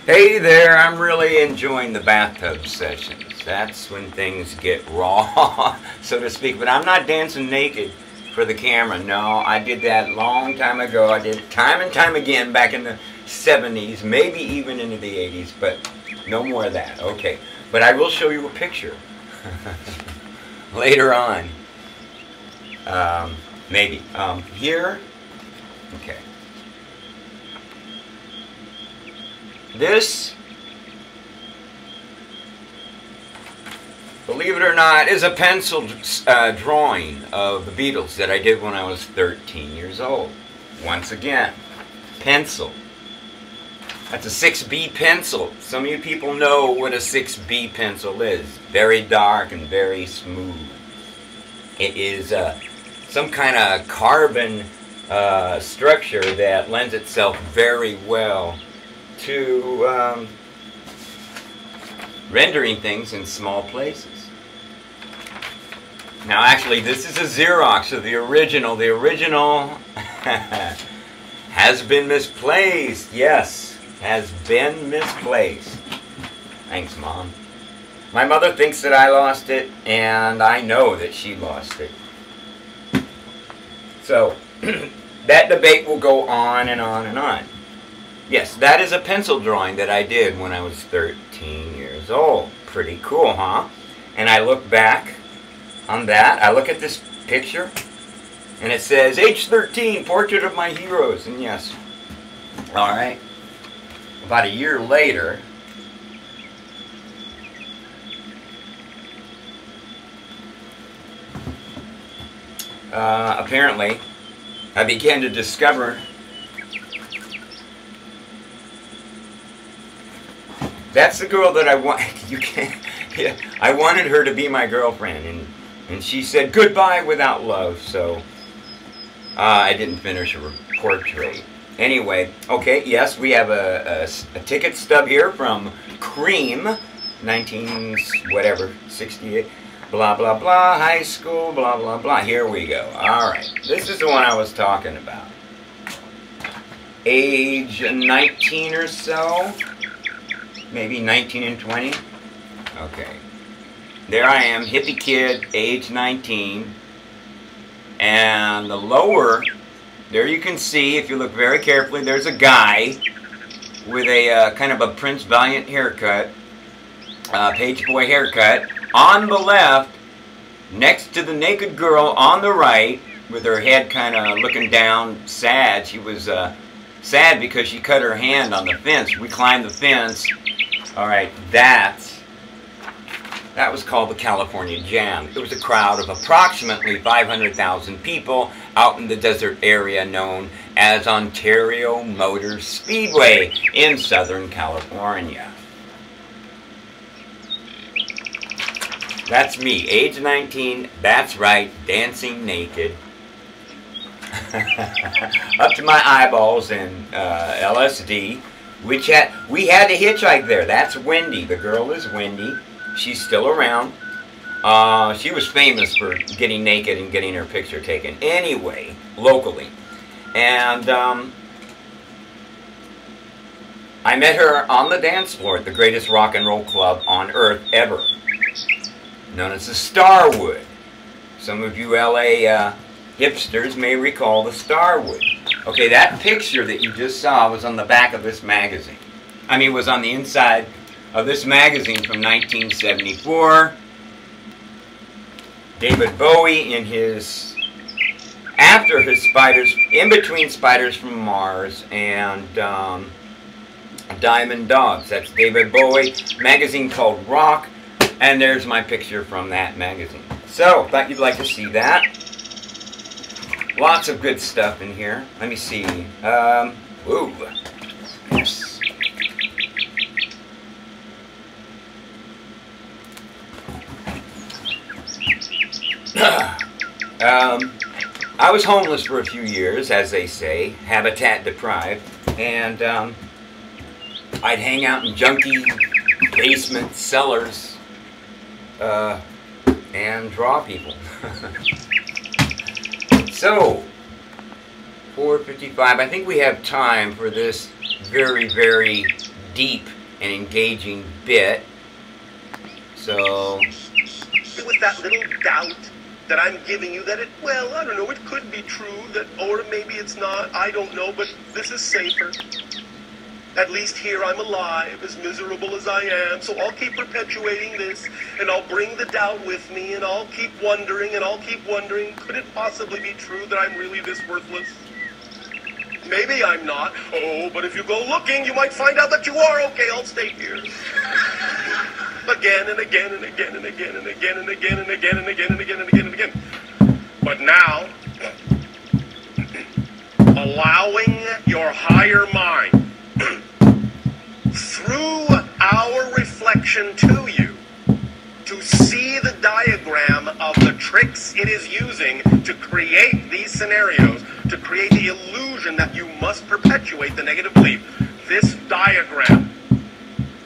Hey there, I'm really enjoying the bathtub sessions. That's when things get raw, so to speak. But I'm not dancing naked for the camera. No, I did that a long time ago. I did it time and time again back in the 70s, maybe even into the 80s, but no more of that. Okay, but I will show you a picture later on. Maybe. Here, okay. This, believe it or not, is a pencil drawing of the Beatles that I did when I was 13 years old. Once again, pencil. That's a 6B pencil. Some of you people know what a 6B pencil is. Very dark and very smooth. It is some kind of carbon structure that lends itself very well to rendering things in small places. Now actually this is a Xerox of the original. The original has been misplaced. Yes, has been misplaced. Thanks, Mom. My mother thinks that I lost it, and I know that she lost it. So that debate will go on and on and on. Yes, that is a pencil drawing that I did when I was 13 years old. Pretty cool, huh? And I look back on that. I look at this picture, and it says, age 13, portrait of my heroes. And yes, all right. About a year later, apparently, I began to discover that's the girl that I want. You can't. Yeah, I wanted her to be my girlfriend, and she said goodbye without love. So I didn't finish her portrait. Anyway, okay. Yes, we have a ticket stub here from Cream, 1968. Blah blah blah. High school. Blah blah blah. Here we go. All right. This is the one I was talking about. Age 19 or so. Maybe 19 and 20. Okay. There I am, hippie kid, age 19. And the lower, there you can see, if you look very carefully, there's a guy with a kind of a Prince Valiant haircut, page boy haircut. On the left, next to the naked girl on the right, with her head kind of looking down, sad. She was sad because she cut her hand on the fence. We climbed the fence. Alright, that was called the California Jam. It was a crowd of approximately 500,000 people out in the desert area known as Ontario Motor Speedway in Southern California. That's me, age 19, that's right, dancing naked. Up to my eyeballs in LSD. We had to hitchhike there. That's Wendy. The girl is Wendy. She's still around. She was famous for getting naked and getting her picture taken. Anyway, locally. And I met her on the dance floor at the greatest rock and roll club on earth ever, known as the Starwood. Some of you LA hipsters may recall the Starwood. Okay, that picture that you just saw was on the back of this magazine. I mean, was on the inside of this magazine from 1974. David Bowie in his, after his Spiders, in between Spiders from Mars and Diamond Dogs. That's David Bowie, magazine called Rock, and there's my picture from that magazine. So, thought you'd like to see that. Lots of good stuff in here. Let me see. Ooh. Yes. I was homeless for a few years, as they say, habitat deprived, and I'd hang out in junky basement cellars and draw people. So, 4:55, I think we have time for this very, very deep an engaging bit. So with that little doubt that I'm giving you that well, I don't know, it could be true, that, or maybe it's not, I don't know, but this is safer. At least here I'm alive, as miserable as I am, so I'll keep perpetuating this, and I'll bring the doubt with me, and I'll keep wondering, could it possibly be true that I'm really this worthless? Maybe I'm not. Oh, but if you go looking, you might find out that you are. Okay, I'll stay here. Again and again and again and again and again and again and again and again and again and again and again. But now, allowing your higher mind through our reflection to you to see the diagram of the tricks it is using to create these scenarios, to create the illusion that you must perpetuate the negative belief. This diagram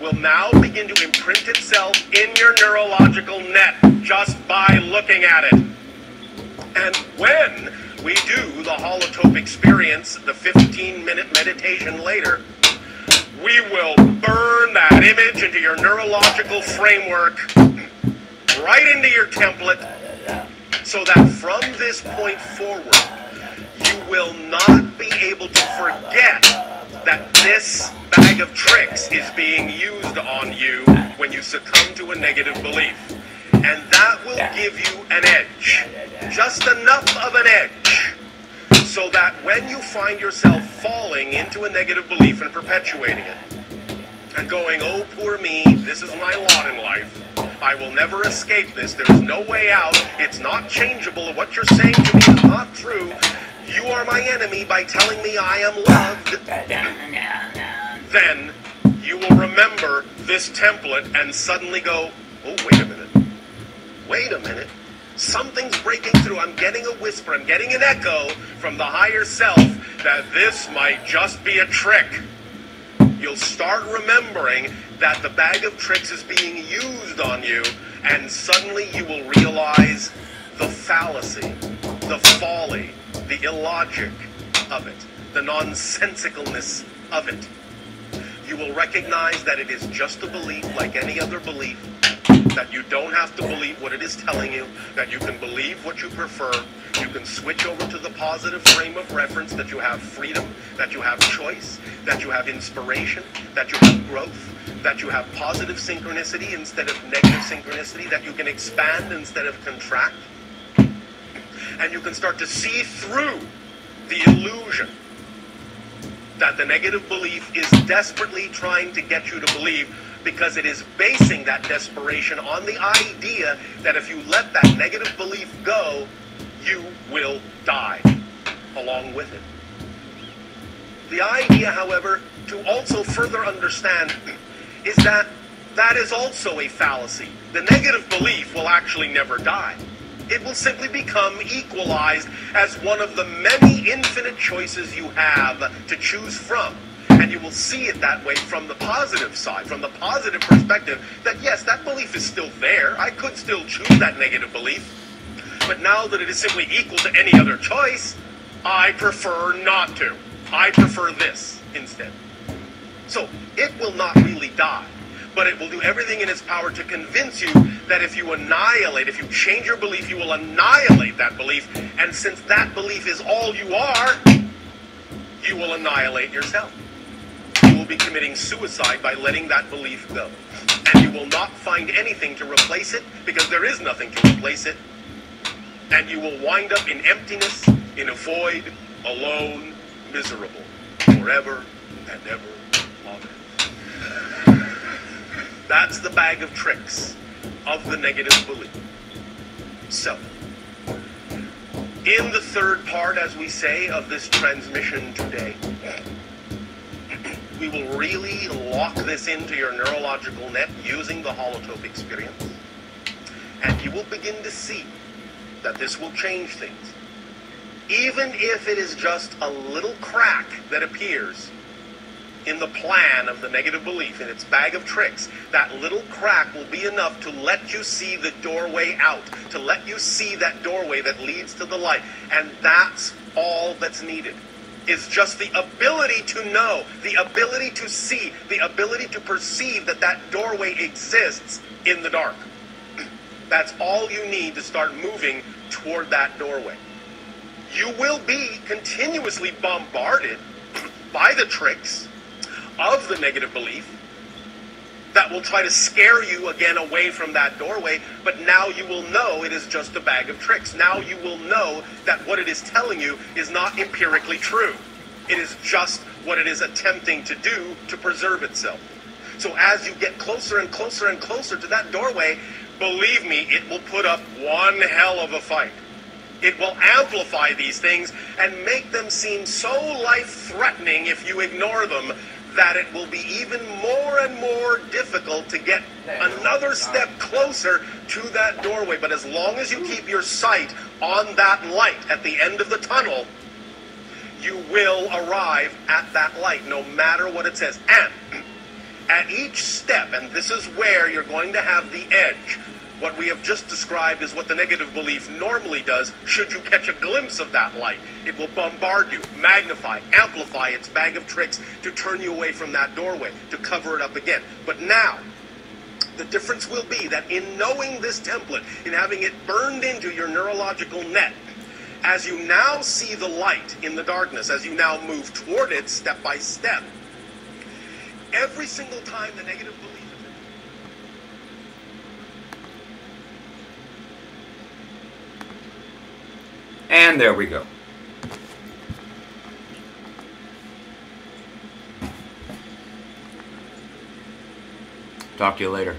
will now begin to imprint itself in your neurological net just by looking at it. And when we do the holotrope experience, the 15-minute meditation later, we will burn that image into your neurological framework, right into your template, so that from this point forward, you will not be able to forget that this bag of tricks is being used on you when you succumb to a negative belief. And that will give you an edge, just enough of an edge, so that when you find yourself falling into a negative belief and perpetuating it, and going, oh, poor me, this is my lot in life, I will never escape this, there's no way out, it's not changeable, what you're saying to me is not true, you are my enemy by telling me I am loved, then you will remember this template and suddenly go, oh, wait a minute, something's breaking through, I'm getting a whisper, I'm getting an echo from the higher self that this might just be a trick. You'll start remembering that the bag of tricks is being used on you, and suddenly you will realize the fallacy, the folly, the illogic of it, the nonsensicalness of it. You will recognize that it is just a belief like any other belief, that you don't have to believe what it is telling you, that you can believe what you prefer, you can switch over to the positive frame of reference, that you have freedom, that you have choice, that you have inspiration, that you have growth, that you have positive synchronicity instead of negative synchronicity, that you can expand instead of contract, and you can start to see through the illusion that the negative belief is desperately trying to get you to believe, because it is basing that desperation on the idea that if you let that negative belief go, you will die along with it. The idea, however, to also further understand is that that is also a fallacy. The negative belief will actually never die. It will simply become equalized as one of the many infinite choices you have to choose from. And you will see it that way from the positive side, from the positive perspective, that yes, that belief is still there. I could still choose that negative belief. But now that it is simply equal to any other choice, I prefer not to. I prefer this instead. So it will not really die, but it will do everything in its power to convince you that if you annihilate, if you change your belief, you will annihilate that belief. And since that belief is all you are, you will annihilate yourself. You will be committing suicide by letting that belief go. And you will not find anything to replace it, because there is nothing to replace it. And you will wind up in emptiness, in a void, alone, miserable, forever and ever. Amen. That's the bag of tricks of the negative belief. So, in the third part, as we say, of this transmission today, we will really lock this into your neurological net using the holotrope experience. And you will begin to see that this will change things. Even if it is just a little crack that appears in the plan of the negative belief, in its bag of tricks, that little crack will be enough to let you see the doorway out, to let you see that doorway that leads to the light. And that's all that's needed. is just the ability to know, the ability to see, the ability to perceive that that doorway exists in the dark. That's all you need to start moving toward that doorway. You will be continuously bombarded by the tricks of the negative belief that will try to scare you again away from that doorway, but now you will know it is just a bag of tricks. Now you will know that what it is telling you is not empirically true. It is just what it is attempting to do to preserve itself. So as you get closer and closer and closer to that doorway, believe me, it will put up one hell of a fight. It will amplify these things and make them seem so life-threatening if you ignore them, that it will be even more and more difficult to get another step closer to that doorway. But as long as you keep your sight on that light at the end of the tunnel, you will arrive at that light, no matter what it says. And at each step, and this is where you're going to have the edge, what we have just described is what the negative belief normally does. Should you catch a glimpse of that light, it will bombard you, magnify, amplify its bag of tricks to turn you away from that doorway, to cover it up again. But now, the difference will be that in knowing this template, in having it burned into your neurological net, as you now see the light in the darkness, as you now move toward it step by step, every single time the negative belief And there we go. Talk to you later.